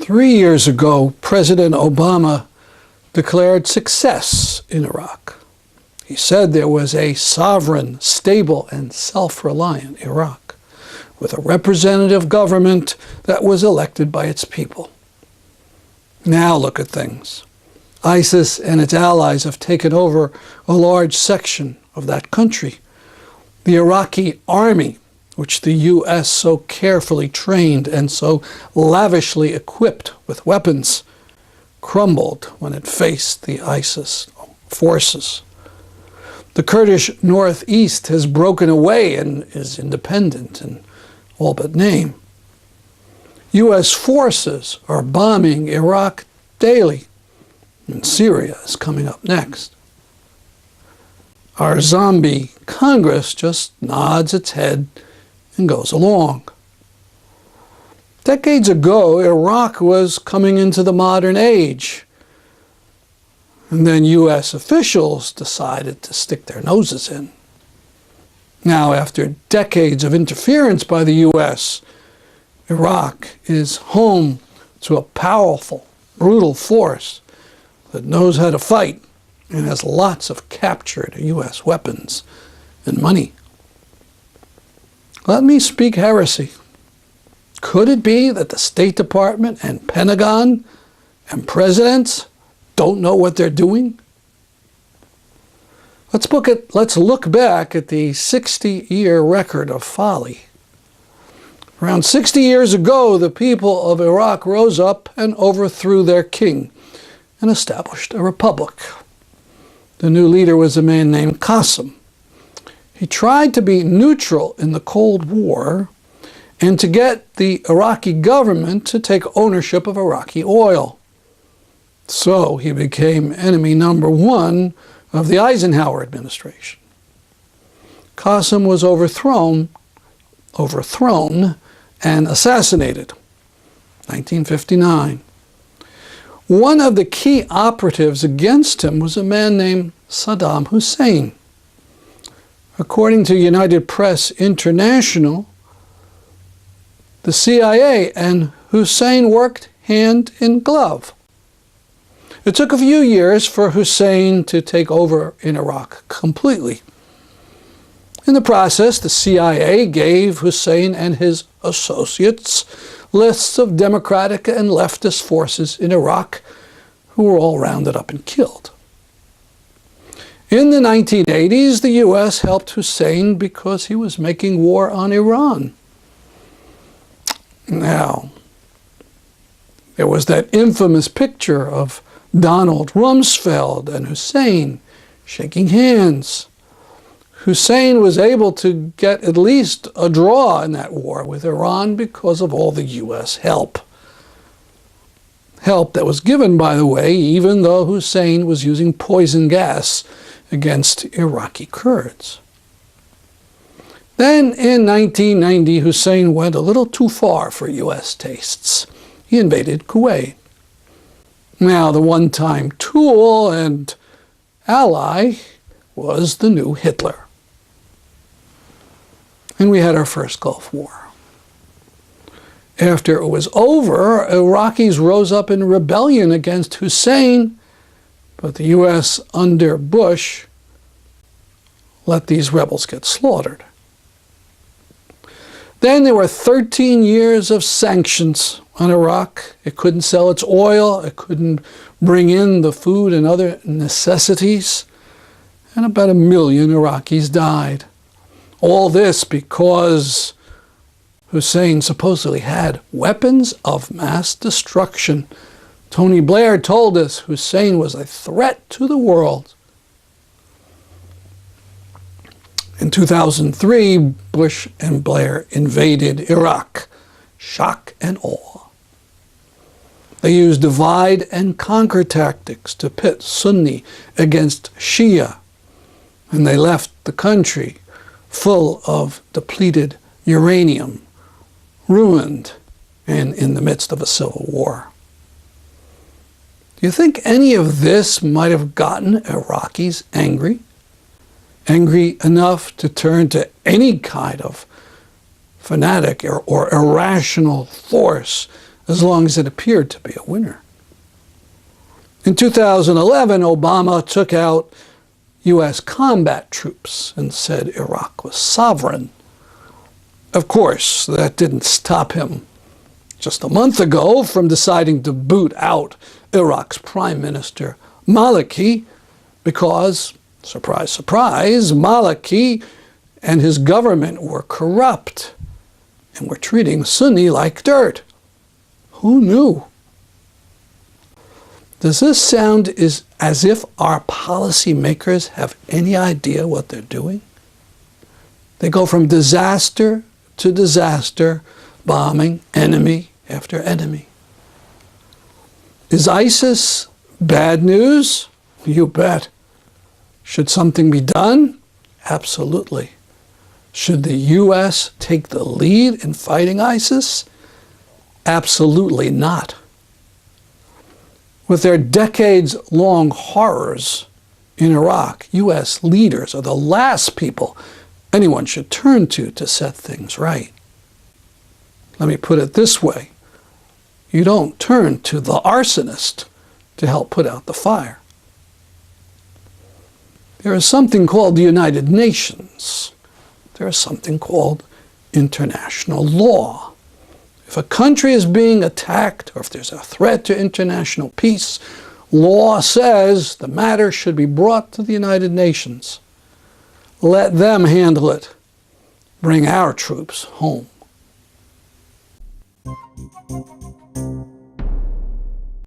3 years ago, President Obama declared success in Iraq. He said there was a sovereign, stable, and self-reliant Iraq, with a representative government that was elected by its people. Now look at things. ISIS and its allies have taken over a large section of that country. The Iraqi army, which the U.S. so carefully trained and so lavishly equipped with weapons, crumbled when it faced the ISIS forces. The Kurdish northeast has broken away and is independent in all but name. U.S. forces are bombing Iraq daily, and Syria is coming up next. Our zombie Congress just nods its head and goes along. Decades ago, Iraq was coming into the modern age. And then U.S. officials decided to stick their noses in. Now, after decades of interference by the U.S., Iraq is home to a powerful, brutal force that knows how to fight and has lots of captured U.S. weapons and money. Let me speak heresy. Could it be that the State Department and Pentagon and presidents don't know what they're doing? Let's look back at the 60-year record of folly. Around 60 years ago, the people of Iraq rose up and overthrew their king and established a republic. The new leader was a man named Qasem. He tried to be neutral in the Cold War and to get the Iraqi government to take ownership of Iraqi oil. So he became enemy number one of the Eisenhower administration. Qasem was overthrown and assassinated, 1959. One of the key operatives against him was a man named Saddam Hussein. According to United Press International, the CIA and Hussein worked hand in glove. It took a few years for Hussein to take over in Iraq completely. In the process, the CIA gave Hussein and his associates lists of democratic and leftist forces in Iraq who were all rounded up and killed. In the 1980s, the U.S. helped Hussein because he was making war on Iran. Now, there was that infamous picture of Donald Rumsfeld and Hussein shaking hands. Hussein was able to get at least a draw in that war with Iran because of all the U.S. help. Help that was given, by the way, even though Hussein was using poison gas against Iraqi Kurds. Then in 1990, Hussein went a little too far for U.S. tastes. He invaded Kuwait. Now, the one-time tool and ally was the new Hitler. And we had our first Gulf War. After it was over, Iraqis rose up in rebellion against Hussein, but the U.S. under Bush let these rebels get slaughtered. Then there were 13 years of sanctions on Iraq. It couldn't sell its oil, it couldn't bring in the food and other necessities, and about 1 million Iraqis died. All this because Hussein supposedly had weapons of mass destruction. Tony Blair told us Hussein was a threat to the world. In 2003, Bush and Blair invaded Iraq. Shock and awe. They used divide and conquer tactics to pit Sunni against Shia, and they left the country full of depleted uranium, ruined, and in the midst of a civil war. Do you think any of this might have gotten Iraqis angry? Angry enough to turn to any kind of fanatic or irrational force as long as it appeared to be a winner. In 2011, Obama took out U.S. combat troops and said Iraq was sovereign. Of course, that didn't stop him just a month ago from deciding to boot out Iraq's Prime Minister Maliki because, surprise, surprise, Maliki and his government were corrupt and were treating Sunni like dirt. Who knew? Does this sound as if our policymakers have any idea what they're doing? They go from disaster to disaster, bombing enemy after enemy. Is ISIS bad news? You bet. Should something be done? Absolutely. Should the U.S. take the lead in fighting ISIS? Absolutely not. With their decades-long horrors in Iraq, U.S. leaders are the last people anyone should turn to set things right. Let me put it this way. You don't turn to the arsonist to help put out the fire. There is something called the United Nations. There is something called international law. If a country is being attacked or if there's a threat to international peace, law says the matter should be brought to the United Nations. Let them handle it. Bring our troops home.